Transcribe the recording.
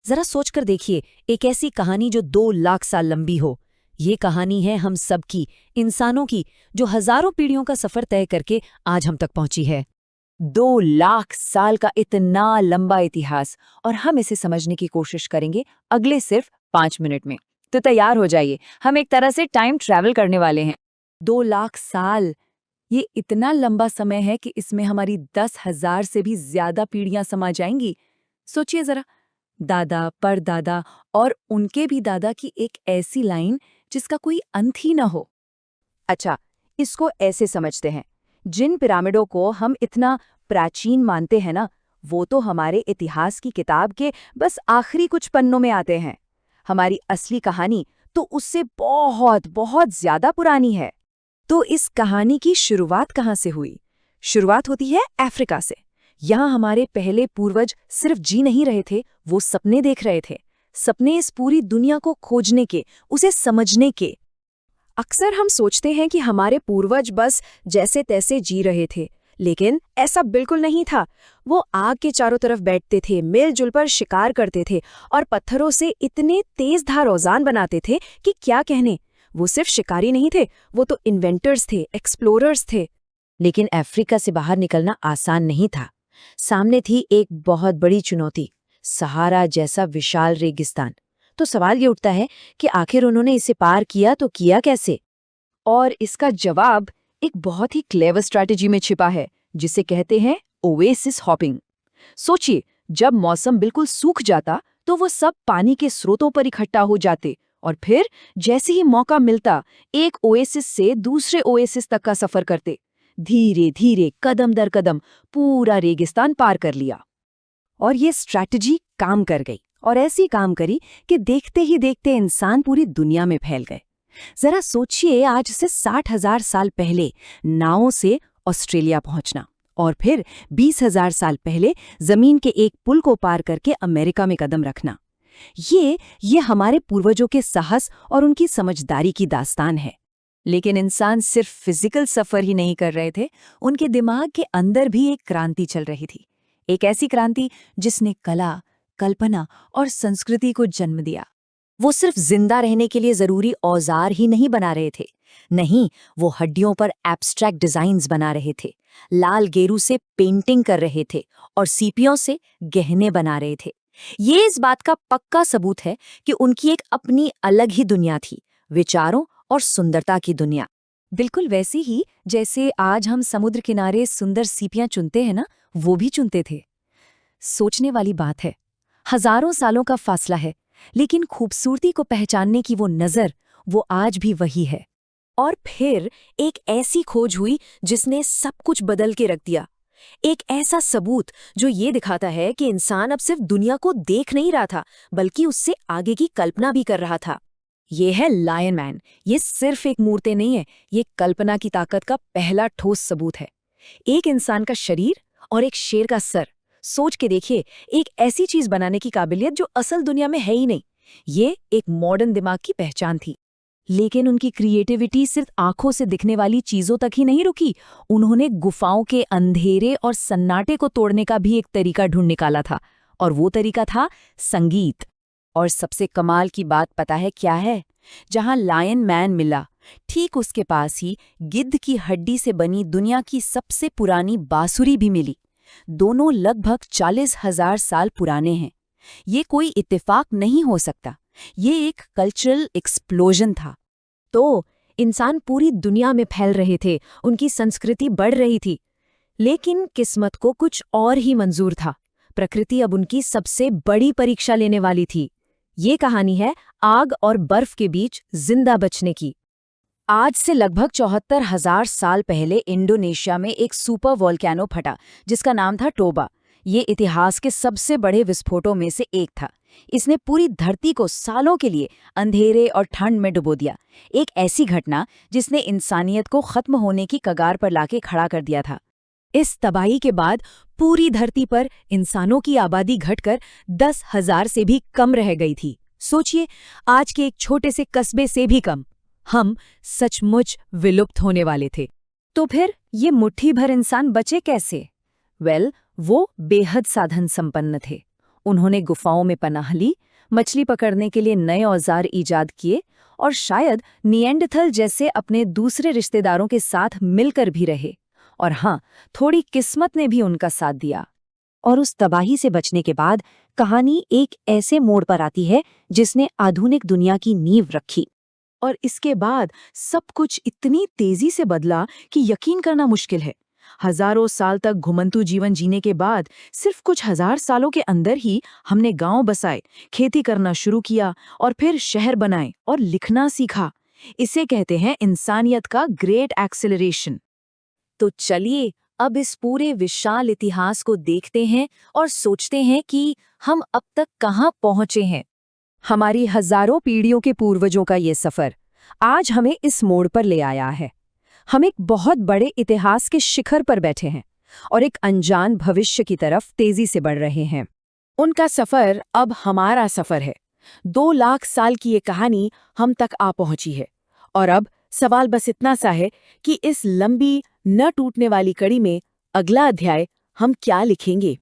जरा सोचकर देखिए, एक ऐसी कहानी जो 2 लाख साल लंबी हो। ये कहानी है हम सब की, इंसानों की, जो हजारों पीढ़ियों का सफर तय करके आज हम तक पहुंची है। 2 लाख साल का इतना लंबा इतिहास, और हम इसे समझने की कोशिश करेंगे अगले सिर्फ 5 मिनट में। तो तैयार हो जाइए, हम एक तरह से टाइम ट्रैवल करने वाले हैं। 2 लाख साल, ये इतना लंबा समय है कि इसमें हमारी 10,000 से भी ज्यादा पीढ़ियां समा जाएंगी। सोचिए जरा, दादा, परदादा और उनके भी दादा की एक ऐसी लाइन जिसका कोई अंत ही न हो। अच्छा, इसको ऐसे समझते हैं, जिन पिरामिडों को हम इतना प्राचीन मानते हैं ना, वो तो हमारे इतिहास की किताब के बस आखिरी कुछ पन्नों में आते हैं। हमारी असली कहानी तो उससे बहुत बहुत ज्यादा पुरानी है। तो इस कहानी की शुरुआत कहाँ से हुई? शुरुआत होती है अफ्रीका से। यहाँ हमारे पहले पूर्वज सिर्फ जी नहीं रहे थे, वो सपने देख रहे थे। सपने इस पूरी दुनिया को खोजने के, उसे समझने के। अक्सर हम सोचते हैं कि हमारे पूर्वज बस जैसे तैसे जी रहे थे, लेकिन ऐसा बिल्कुल नहीं था। वो आग के चारों तरफ बैठते थे, मिलजुल पर शिकार करते थे और पत्थरों से इतने तेज धार औज़ार बनाते थे कि क्या कहने। वो सिर्फ शिकारी नहीं थे, वो तो इन्वेंटर्स थे, एक्सप्लोरर्स थे। लेकिन अफ्रीका से बाहर निकलना आसान नहीं था। सामने थी एक बहुत बड़ी चुनौती, सहारा जैसा विशाल रेगिस्तान। तो सवाल ये उठता है कि आखिर उन्होंने इसे पार किया तो किया कैसे? और इसका जवाब एक बहुत ही क्लेवर स्ट्रैटेजी में छिपा है, जिसे कहते हैं ओएसिस हॉपिंग। सोचिए, जब मौसम बिल्कुल सूख जाता तो वो सब पानी के स्रोतों पर इकट्ठा हो जाते, और फिर जैसे ही मौका मिलता एक ओएसिस से दूसरे ओएसिस तक का सफर करते। धीरे धीरे, कदम दर कदम पूरा रेगिस्तान पार कर लिया। और ये स्ट्रैटेजी काम कर गई, और ऐसी काम करी कि देखते ही देखते इंसान पूरी दुनिया में फैल गए। जरा सोचिए, आज से 60,000 साल पहले नावों से ऑस्ट्रेलिया पहुंचना, और फिर 20,000 साल पहले जमीन के एक पुल को पार करके अमेरिका में कदम रखना। ये हमारे पूर्वजों के साहस और उनकी समझदारी की दास्तान है। लेकिन इंसान सिर्फ फिजिकल सफर ही नहीं कर रहे थे, उनके दिमाग के अंदर भी एक क्रांति चल रही थी। एक ऐसी क्रांति जिसने कला, कल्पना और संस्कृति को जन्म दिया। वो सिर्फ जिंदा रहने के लिए जरूरी औजार ही नहीं बना रहे थे। नहीं, वो हड्डियों पर एब्स्ट्रैक्ट डिजाइन्स बना रहे थे, लाल गेरू से पेंटिंग कर रहे थे और सीपियों से गहने बना रहे थे। ये इस बात का पक्का सबूत है कि उनकी एक अपनी अलग ही दुनिया थी, विचारों और सुंदरता की दुनिया। बिल्कुल वैसी ही जैसे आज हम समुद्र किनारे सुंदर सीपियां चुनते हैं ना, वो भी चुनते थे। सोचने वाली बात है, हजारों सालों का फासला है, लेकिन खूबसूरती को पहचानने की वो नजर, वो आज भी वही है। और फिर एक ऐसी खोज हुई जिसने सब कुछ बदल के रख दिया। एक ऐसा सबूत जो ये दिखाता है कि इंसान अब सिर्फ दुनिया को देख नहीं रहा था, बल्कि उससे आगे की कल्पना भी कर रहा था। ये है लायन मैन। ये सिर्फ एक मूर्ति नहीं है, ये कल्पना की ताकत का पहला ठोस सबूत है। एक इंसान का शरीर और एक शेर का सर। सोच के देखिए, एक ऐसी चीज बनाने की काबिलियत जो असल दुनिया में है ही नहीं। ये एक मॉडर्न दिमाग की पहचान थी। लेकिन उनकी क्रिएटिविटी सिर्फ आंखों से दिखने वाली चीजों तक ही नहीं रुकी। उन्होंने गुफाओं के अंधेरे और सन्नाटे को तोड़ने का भी एक तरीका ढूंढ निकाला था, और वो तरीका था संगीत। और सबसे कमाल की बात पता है क्या है? जहां लायन मैन मिला, ठीक उसके पास ही गिद्ध की हड्डी से बनी दुनिया की सबसे पुरानी बांसुरी भी मिली। दोनों लगभग 40,000 साल पुराने हैं। ये कोई इत्तेफाक नहीं हो सकता, ये एक कल्चरल एक्सप्लोजन था। तो इंसान पूरी दुनिया में फैल रहे थे, उनकी संस्कृति बढ़ रही थी। लेकिन किस्मत को कुछ और ही मंजूर था। प्रकृति अब उनकी सबसे बड़ी परीक्षा लेने वाली थी। ये कहानी है आग और बर्फ के बीच जिंदा बचने की। आज से लगभग 74,000 साल पहले इंडोनेशिया में एक सुपर वोल्केनो फटा, जिसका नाम था टोबा। ये इतिहास के सबसे बड़े विस्फोटों में से एक था। इसने पूरी धरती को सालों के लिए अंधेरे और ठंड में डुबो दिया। एक ऐसी घटना जिसने इंसानियत को खत्म होने की कगार पर लाके खड़ा कर दिया था। इस तबाही के बाद पूरी धरती पर इंसानों की आबादी घटकर 10,000 से भी कम रह गई थी। सोचिए, आज के एक छोटे से कस्बे से भी कम। हम सचमुच विलुप्त होने वाले थे। तो फिर ये मुट्ठी भर इंसान बचे कैसे? वो बेहद साधन संपन्न थे। उन्होंने गुफाओं में पनाह ली, मछली पकड़ने के लिए नए औजार ईजाद किए और शायद निएंडरथल जैसे अपने दूसरे रिश्तेदारों के साथ मिलकर भी रहे। और हाँ, थोड़ी किस्मत ने भी उनका साथ दिया। और उस तबाही से बचने के बाद कहानी एक ऐसे मोड़ पर आती है जिसने आधुनिक दुनिया की नींव रखी। और इसके बाद सब कुछ इतनी तेजी से बदला कि यकीन करना मुश्किल है। हजारों साल तक घुमंतू जीवन जीने के बाद सिर्फ कुछ हजार सालों के अंदर ही हमने गांव बसाए, खेती करना शुरू किया और फिर शहर बनाए और लिखना सीखा। इसे कहते हैं इंसानियत का ग्रेट एक्सेलरेशन। तो चलिए अब इस पूरे विशाल इतिहास को देखते हैं और सोचते हैं कि हम अब तक कहाँ पहुंचे हैं। हमारी हजारों पीढ़ियों के पूर्वजों का ये सफर आज हमें इस मोड़ पर ले आया है। हम एक बहुत बड़े इतिहास के शिखर पर बैठे हैं और एक अनजान भविष्य की तरफ तेजी से बढ़ रहे हैं। उनका सफर अब हमारा सफर है। 2 लाख साल की ये कहानी हम तक आ पहुंची है और अब सवाल बस इतना सा है कि इस लंबी न टूटने वाली कड़ी में अगला अध्याय हम क्या लिखेंगे।